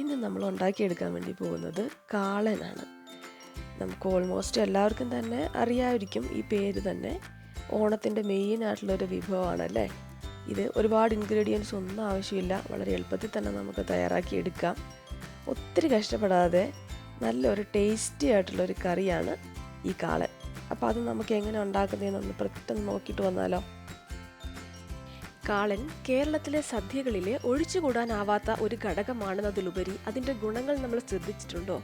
ഇന്ന് നമ്മൾ ഉണ്ടാക്കിയെടുക്കാൻ വേണ്ടി പോകുന്നത് കാളനാണ്. നമുക്ക് ഓൾമോസ്റ്റ് എല്ലാവർക്കും തന്നെ അറിയാമായിരിക്കും ഈ പേര് തന്നെ. ഓണത്തിൻ്റെ മെയിനായിട്ടുള്ളൊരു വിഭവമാണല്ലേ ഇത്. ഒരുപാട് ഇൻഗ്രീഡിയൻസ് ഒന്നും ആവശ്യമില്ല, വളരെ എളുപ്പത്തിൽ തന്നെ നമുക്ക് തയ്യാറാക്കിയെടുക്കാം. ഒത്തിരി കഷ്ടപ്പെടാതെ നല്ലൊരു ടേസ്റ്റി ആയിട്ടുള്ളൊരു കറിയാണ് ഈ കാളൻ. അപ്പോൾ അത് നമുക്ക് എങ്ങനെ ഉണ്ടാക്കുന്നതെന്നൊന്ന് പെട്ടെന്ന് നോക്കിയിട്ട് വന്നാലോ. കാളൻ കേരളത്തിലെ സദ്യകളിലെ ഒഴിച്ചുകൂടാനാവാത്ത ഒരു ഘടകമാണെന്നതിലുപരി അതിൻ്റെ ഗുണങ്ങൾ നമ്മൾ ശ്രദ്ധിച്ചിട്ടുണ്ടോ?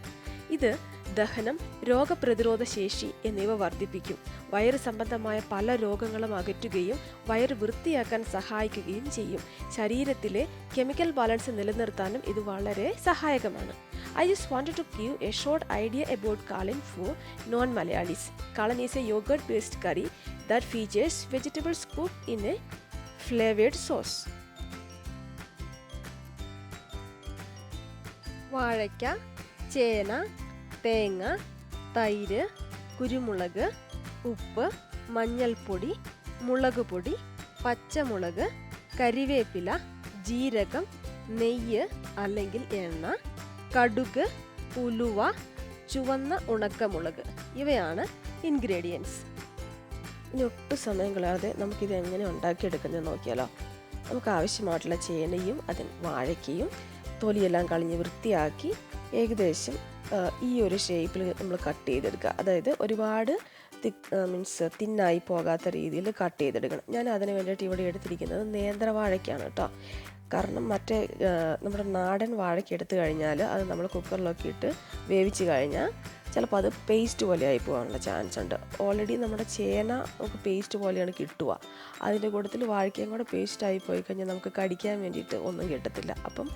ഇത് ദഹനം, രോഗപ്രതിരോധ ശേഷി എന്നിവ വർദ്ധിപ്പിക്കും. വയറ് സംബന്ധമായ പല രോഗങ്ങളും അകറ്റുകയും വയറ് വൃത്തിയാക്കാൻ സഹായിക്കുകയും ചെയ്യും. ശരീരത്തിലെ കെമിക്കൽ ബാലൻസ് നിലനിർത്താനും ഇത് വളരെ സഹായകമാണ്. I just wanted to give a short idea about Kalan for non-Malayalis. Kalan is a yogurt-based curry that features vegetables cooked in a flavored sauce. വാഴയ്ക്ക, ചേന, തേങ്ങ, തൈര്, കുരുമുളക്, ഉപ്പ്, മഞ്ഞൾപ്പൊടി, മുളക് പൊടി, പച്ചമുളക്, കരിവേപ്പില, ജീരകം, നെയ്യ് അല്ലെങ്കിൽ എണ്ണ, കടുക്, ഉലുവ, ചുവന്ന ഉണക്കമുളക് ഇവയാണ് ഇൻഗ്രീഡിയൻസ്. ഇനി ഒട്ടും സമയം കളയാതെ നമുക്കിത് എങ്ങനെ ഉണ്ടാക്കിയെടുക്കുന്നത് നോക്കിയാലോ. നമുക്ക് ആവശ്യമായിട്ടുള്ള ചേനയും വാഴയ്ക്കയും തൊലിയെല്ലാം കളഞ്ഞ് വൃത്തിയാക്കി ഏകദേശം ഈ ഒരു ഷേപ്പിൽ നമ്മൾ കട്ട് ചെയ്തെടുക്കുക. അതായത് ഒരുപാട് തിന്നായി പോകാത്ത രീതിയിൽ കട്ട് ചെയ്തെടുക്കണം. ഞാൻ അതിന് വേണ്ടിയിട്ട് ഇവിടെ എടുത്തിരിക്കുന്നത് നേന്ത്രവാഴയ്ക്കാണ് കേട്ടോ. കാരണം മറ്റേ നമ്മുടെ നാടൻ വാഴയ്ക്ക് എടുത്തു കഴിഞ്ഞാൽ അത് നമ്മൾ കുക്കറിലൊക്കെ ഇട്ട് വേവിച്ച് കഴിഞ്ഞാൽ ചിലപ്പോൾ അത് പേസ്റ്റ് പോലെ ആയി പോകാനുള്ള ചാൻസ് ഉണ്ട്. ഓൾറെഡി നമ്മുടെ ചേന നമുക്ക് പേസ്റ്റ് പോലെയാണ് കിട്ടുക. അതിൻ്റെ കൂട്ടത്തിൽ വാഴയ്ക്കയും കൂടെ പേസ്റ്റ് ആയി പോയി കഴിഞ്ഞാൽ നമുക്ക് കടിക്കാൻ വേണ്ടിയിട്ട് ഒന്നും കിട്ടത്തില്ല. അപ്പം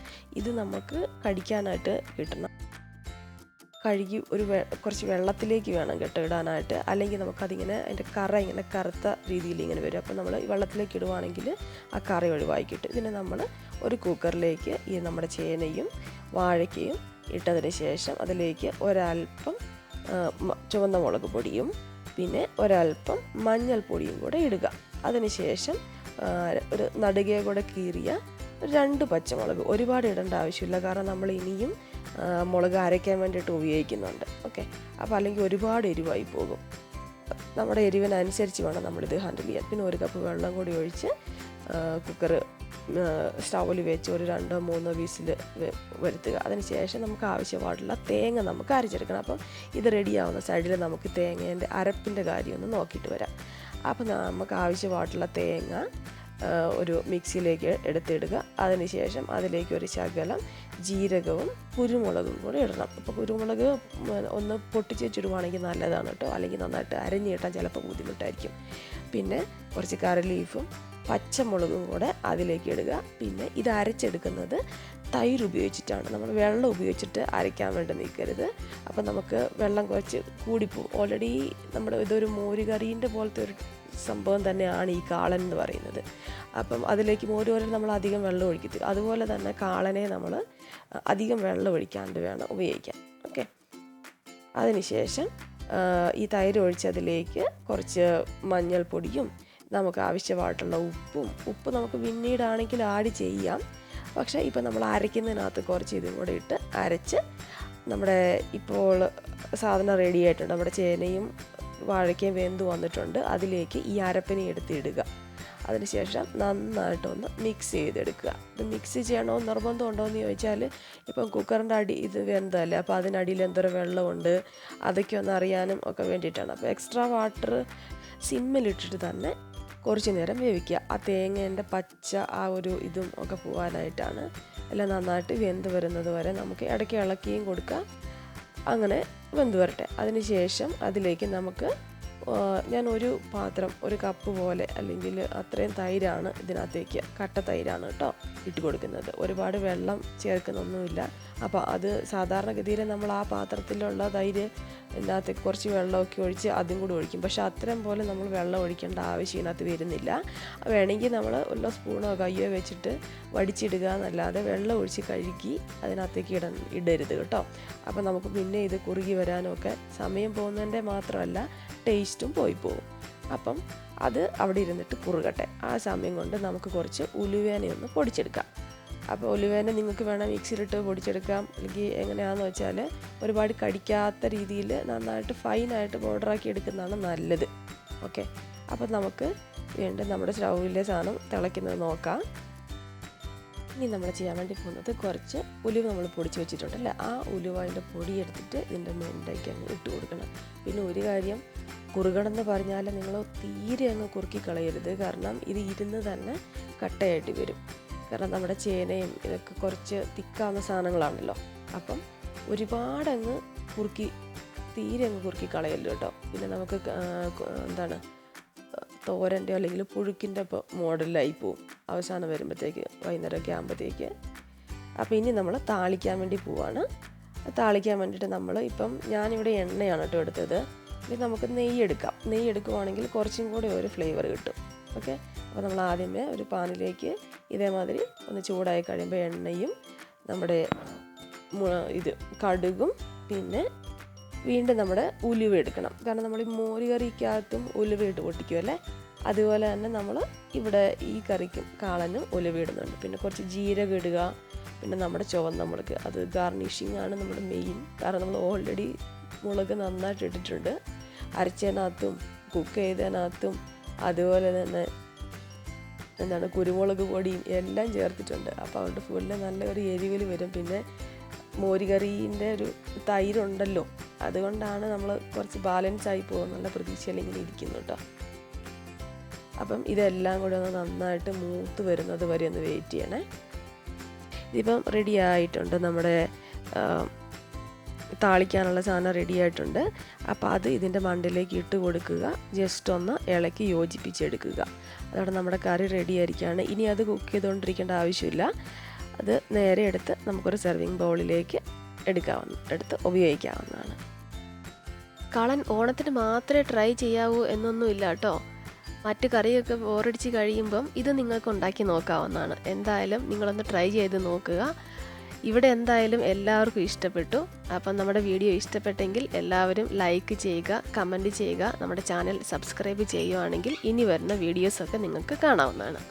ഇത് നമുക്ക് കടിക്കാനായിട്ട് കിട്ടണം. കഴുകി കുറച്ച് വെള്ളത്തിലേക്ക് വേണം ഇടാനായിട്ട്. അല്ലെങ്കിൽ നമുക്കതിങ്ങനെ അതിൻ്റെ കറ ഇങ്ങനെ കറുത്ത രീതിയിൽ ഇങ്ങനെ വരും. അപ്പോൾ നമ്മൾ വെള്ളത്തിലേക്ക് ഇടുവാണെങ്കിൽ ആ കറ ഒഴിവാക്കി കിട്ടും. ഇതിനെ നമ്മൾ ഒരു കുക്കറിലേക്ക് ഈ നമ്മുടെ ചേനയും വാഴയ്ക്കയും ഇട്ടതിന് ശേഷം അതിലേക്ക് ഒരൽപ്പം ചുവന്ന മുളക് പൊടിയും പിന്നെ ഒരൽപ്പം മഞ്ഞൾപ്പൊടിയും കൂടെ ഇടുക. അതിനുശേഷം ഒരു നടുകയെ കൂടെ കീറിയ 2 പച്ചമുളക്, ഒരുപാട് ഇടേണ്ട ആവശ്യമില്ല, കാരണം നമ്മൾ ഇനിയും മുളക് അരയ്ക്കാൻ വേണ്ടിയിട്ട് ഉപയോഗിക്കുന്നുണ്ട്. ഓക്കെ, അപ്പോൾ അല്ലെങ്കിൽ ഒരുപാട് എരിവായി പോകും. നമ്മുടെ എരിവിനനുസരിച്ച് വേണം നമ്മളിത് ഹാൻഡിൽ ചെയ്യാൻ. പിന്നെ 1 കപ്പ് വെള്ളം കൂടി ഒഴിച്ച് കുക്കർ സ്റ്റൗവിൽ വെച്ച് ഒരു 2-3 വിസിൽ വരുത്തുക. അതിനുശേഷം നമുക്ക് ആവശ്യമായിട്ടുള്ള തേങ്ങ നമുക്ക് അരച്ചെടുക്കണം. അപ്പം ഇത് റെഡിയാവുന്ന സൈഡിൽ നമുക്ക് തേങ്ങേൻ്റെ അരപ്പിൻ്റെ കാര്യം ഒന്ന് നോക്കിയിട്ട് വരാം. അപ്പം നമുക്ക് ആവശ്യമായിട്ടുള്ള തേങ്ങ ഒരു മിക്സിയിലേക്ക് എടുത്തിടുക. അതിനുശേഷം അതിലേക്ക് ഒരു ശകലം ജീരകവും കുരുമുളകും കൂടി ഇടണം. അപ്പോൾ കുരുമുളക് ഒന്ന് പൊട്ടിച്ച് വെച്ചിടുവാണെങ്കിൽ നല്ലതാണ് കേട്ടോ, അല്ലെങ്കിൽ നന്നായിട്ട് അരഞ്ഞ് കിട്ടാൻ ചിലപ്പോൾ ബുദ്ധിമുട്ടായിരിക്കും. പിന്നെ കുറച്ച് കറി ലീഫും പച്ചമുളകും കൂടെ അതിലേക്ക് ഇടുക. പിന്നെ ഇത് അരച്ചെടുക്കുന്നത് തൈര് ഉപയോഗിച്ചിട്ടാണ്. നമ്മൾ വെള്ളം ഉപയോഗിച്ചിട്ട് അരയ്ക്കാൻ വേണ്ടി നിൽക്കരുത്. അപ്പം നമുക്ക് വെള്ളം കുറച്ച് കൂടിപ്പോവും. ഓൾറെഡി നമ്മുടെ ഇതൊരു മോരുകറീൻ്റെ പോലത്തെ ഒരു സംഭവം തന്നെയാണ് ഈ കാളൻ എന്ന് പറയുന്നത്. അപ്പം അതിലേക്ക് മോരുകറി നമ്മൾ അധികം വെള്ളം ഒഴിക്കത്തില്ല. അതുപോലെ തന്നെ കാളനെ നമ്മൾ അധികം വെള്ളം ഒഴിക്കാണ്ട് വേണം ഉപയോഗിക്കാൻ. ഓക്കെ, അതിനുശേഷം ഈ തൈര് ഒഴിച്ചതിലേക്ക് കുറച്ച് മഞ്ഞൾപ്പൊടിയും നമുക്ക് ആവശ്യമായിട്ടുള്ള ഉപ്പ് നമുക്ക് പിന്നീടാണെങ്കിൽ ആഡ് ചെയ്യാം. പക്ഷേ ഇപ്പം നമ്മൾ അരയ്ക്കുന്നതിനകത്ത് കുറച്ച് ഇതും കൂടെ ഇട്ട് അരച്ച് നമ്മുടെ ഇപ്പോൾ സാധനം റെഡി ആയിട്ടുണ്ട്. നമ്മുടെ ചേനയും വാഴയ്ക്കയും വെന്ത് വന്നിട്ടുണ്ട്. അതിലേക്ക് ഈ അരപ്പിനെ എടുത്തിടുക. അതിനുശേഷം നന്നായിട്ടൊന്ന് മിക്സ് ചെയ്തെടുക്കുക. ഇത് മിക്സ് ചെയ്യണോ നിർബന്ധമുണ്ടോ എന്ന് ചോദിച്ചാൽ, ഇപ്പം കുക്കറിൻ്റെ അടി ഇത് വെന്തല്ലേ, അപ്പോൾ അതിനടിയിൽ എന്തോരം വെള്ളമുണ്ട് അതൊക്കെ ഒന്ന് അറിയാനും ഒക്കെ വേണ്ടിയിട്ടാണ്. അപ്പോൾ എക്സ്ട്രാ വാട്ടർ സിമ്മിലിട്ടിട്ട് തന്നെ കുറച്ച് നേരം വേവിക്കുക. ആ തേങ്ങേൻ്റെ പച്ച ആ ഒരു ഇതും ഒക്കെ പോകാനായിട്ടാണ്. എല്ലാം നന്നായിട്ട് വെന്ത് വരുന്നത് വരെ നമുക്ക് ഇടയ്ക്ക് ഇളക്കിയും കൊടുക്കാം. അങ്ങനെ വെന്ത് വരട്ടെ. അതിനുശേഷം അതിലേക്ക് നമുക്ക് ഞാൻ ഒരു പാത്രം 1 കപ്പ് പോലെ അല്ലെങ്കിൽ അത്രയും തൈരാണ് ഇതിനകത്തേക്ക്, കട്ട തൈരാണ് കേട്ടോ ഇട്ട് കൊടുക്കുന്നത്. ഒരുപാട് വെള്ളം ചേർക്കുന്നൊന്നുമില്ല. അപ്പോൾ അത് സാധാരണഗതിയിൽ നമ്മൾ ആ പാത്രത്തിലുള്ള തൈര് ഇതിനകത്തേക്ക് കുറച്ച് വെള്ളമൊക്കെ ഒഴിച്ച് അതും കൂടി ഒഴിക്കും. പക്ഷേ അത്രയും പോലെ നമ്മൾ വെള്ളം ഒഴിക്കേണ്ട ആവശ്യം ഇതിനകത്ത് വരുന്നില്ല. വേണമെങ്കിൽ നമ്മൾ വല്ല സ്പൂണോ കയ്യോ വെച്ചിട്ട് വടിച്ചിടുക എന്നല്ലാതെ വെള്ളം ഒഴിച്ച് കഴുകി അതിനകത്തേക്ക് ഇടരുത് കേട്ടോ. അപ്പോൾ നമുക്ക് പിന്നെ ഇത് കുറുകി വരാനൊക്കെ സമയം പോകുന്നതിൻ്റെ മാത്രമല്ല ടേസ്റ്റും പോയി പോകും. അപ്പം അത് അവിടെ ഇരുന്നിട്ട് കുറുകട്ടെ. ആ സമയം കൊണ്ട് നമുക്ക് കുറച്ച് ഉലുവേനെ ഒന്ന് പൊടിച്ചെടുക്കാം. അപ്പോൾ ഉലുവേനെ നിങ്ങൾക്ക് വേണം മിക്സിയിലിട്ട് പൊടിച്ചെടുക്കാം, അല്ലെങ്കിൽ എങ്ങനെയാണെന്ന് വെച്ചാൽ ഒരുപാട് കടിക്കാത്ത രീതിയിൽ നന്നായിട്ട് ഫൈനായിട്ട് പൗഡറാക്കി എടുക്കുന്നതാണ് നല്ലത്. ഓക്കെ, അപ്പോൾ നമുക്ക് വീണ്ടും നമ്മുടെ സ്റ്റൗവിലെ സാധനം തിളയ്ക്കുന്നത് നോക്കാം. ഇനി നമ്മൾ ചെയ്യാൻ വേണ്ടി പോകുന്നത് കുറച്ച് ഉലുവ നമ്മൾ പൊടിച്ച് വെച്ചിട്ടുണ്ടല്ലേ, ആ ഉലുവ അതിൻ്റെ പൊടി എടുത്തിട്ട് ഇതിൻ്റെ മേലേക്ക് അങ്ങ് ഇട്ട് കൊടുക്കണം. പിന്നെ ഒരു കാര്യം, കുറുകണമെന്ന് പറഞ്ഞാൽ നിങ്ങൾ തീരെ അങ്ങ് കുറുക്കി കളയരുത്, കാരണം ഇത് ഇരുന്ന് തന്നെ കട്ടയായിട്ട് വരും. കാരണം നമ്മുടെ ചേനയും ഇതൊക്കെ കുറച്ച് തിക്കാവുന്ന സാധനങ്ങളാണല്ലോ. അപ്പം ഒരുപാടങ്ങ് തീരെ അങ്ങ് കുറുക്കി കളയല്ലോ കേട്ടോ. പിന്നെ നമുക്ക് എന്താണ് തോരൻ്റെ അല്ലെങ്കിൽ പുഴുക്കിൻ്റെ ഇപ്പോൾ മോഡലായി പോവും അവസാനം വരുമ്പോഴത്തേക്ക്, വൈകുന്നേരമൊക്കെ ആകുമ്പോഴത്തേക്ക്. അപ്പോൾ ഇനി നമ്മൾ താളിക്കാൻ വേണ്ടി പോവാണ്. താളിക്കാൻ വേണ്ടിയിട്ട് നമ്മൾ ഇപ്പം ഞാനിവിടെ എണ്ണയാണ് കേട്ടോ എടുത്തത്. ഇനി നമുക്ക് നെയ്യ് എടുക്കാം. നെയ്യ് എടുക്കുവാണെങ്കിൽ കുറച്ചും കൂടെ ഒരു ഫ്ലേവർ കിട്ടും. ഓക്കെ, അപ്പോൾ നമ്മൾ ആദ്യമേ ഒരു പാനിലേക്ക് ഇതേമാതിരി ഒന്ന് ചൂടായി കഴിയുമ്പോൾ എണ്ണയും നമ്മുടെ കടുകും പിന്നെ വീണ്ടും നമ്മുടെ ഉലുവ എടുക്കണം. കാരണം നമ്മൾ ഈ മോര് കറിക്കകത്തും ഉലുവ ഇട്ട് പൊട്ടിക്കുമല്ലേ, അതുപോലെ തന്നെ നമ്മൾ ഇവിടെ ഈ കറിക്കും കാളനും ഉലുവ ഇടുന്നുണ്ട്. പിന്നെ കുറച്ച് ജീരകം ഇടുക, പിന്നെ നമ്മുടെ ചുവന്ന മുളക്, അത് ഗാർണിഷിംഗ് ആണ് നമ്മുടെ മെയിൻ. കാരണം നമ്മൾ ഓൾറെഡി മുളക് നന്നായിട്ട് ഇട്ടിട്ടുണ്ട്, അരച്ചതിനകത്തും കുക്ക് ചെയ്തതിനകത്തും, അതുപോലെ തന്നെ എന്താണ് കുരുമുളക് പൊടിയും എല്ലാം ചേർത്തിട്ടുണ്ട്. അപ്പോൾ അതുകൊണ്ട് ഫുള്ള് നല്ല ഒരു എരിവിൽ വരും. പിന്നെ മോരുകറീൻ്റെ ഒരു തൈരുണ്ടല്ലോ, അതുകൊണ്ടാണ് നമ്മൾ കുറച്ച് ബാലൻസ് ആയി പോകുന്നുള്ള പ്രതീക്ഷയിൽ ഇങ്ങനെ ഇരിക്കുന്നു കേട്ടോ. അപ്പം ഇതെല്ലാം കൂടെ ഒന്ന് നന്നായിട്ട് മൂത്ത് വരുന്നത് വരെ ഒന്ന് വെയിറ്റ് ചെയ്യണേ. ഇതിപ്പം റെഡി ആയിട്ടുണ്ട്, നമ്മുടെ താളിക്കാനുള്ള സാധനം റെഡി ആയിട്ടുണ്ട്. അപ്പോൾ അത് ഇതിൻ്റെ മണ്ടിലേക്ക് ഇട്ട് കൊടുക്കുക, ജസ്റ്റ് ഒന്ന് ഇളക്കി യോജിപ്പിച്ചെടുക്കുക. അതോടെ നമ്മുടെ കറി റെഡി ആയിരിക്കുകയാണ്. ഇനി അത് കുക്ക് ചെയ്തുകൊണ്ടിരിക്കേണ്ട ആവശ്യമില്ല, അത് നേരെ എടുത്ത് നമുക്കൊരു സെർവിങ് ബൗളിലേക്ക് എടുത്ത് ഉപയോഗിക്കാവുന്നതാണ്. കാളൻ ഓണത്തിന് മാത്രമേ ട്രൈ ചെയ്യാവൂ എന്നൊന്നുമില്ല കേട്ടോ. മറ്റു കറിയൊക്കെ ബോറടിച്ച് കഴിയുമ്പം ഇത് നിങ്ങൾക്ക് ഉണ്ടാക്കി നോക്കാവുന്നതാണ്. എന്തായാലും നിങ്ങളൊന്ന് ട്രൈ ചെയ്ത് നോക്കുക. ഇവിടെ എന്തായാലും എല്ലാവർക്കും ഇഷ്ടപ്പെട്ടു. അപ്പം നമ്മുടെ വീഡിയോ ഇഷ്ടപ്പെട്ടെങ്കിൽ എല്ലാവരും ലൈക്ക് ചെയ്യുക, കമൻറ്റ് ചെയ്യുക. നമ്മുടെ ചാനൽ സബ്സ്ക്രൈബ് ചെയ്യുകയാണെങ്കിൽ ഇനി വരുന്ന വീഡിയോസൊക്കെ നിങ്ങൾക്ക് കാണാവുന്നതാണ്.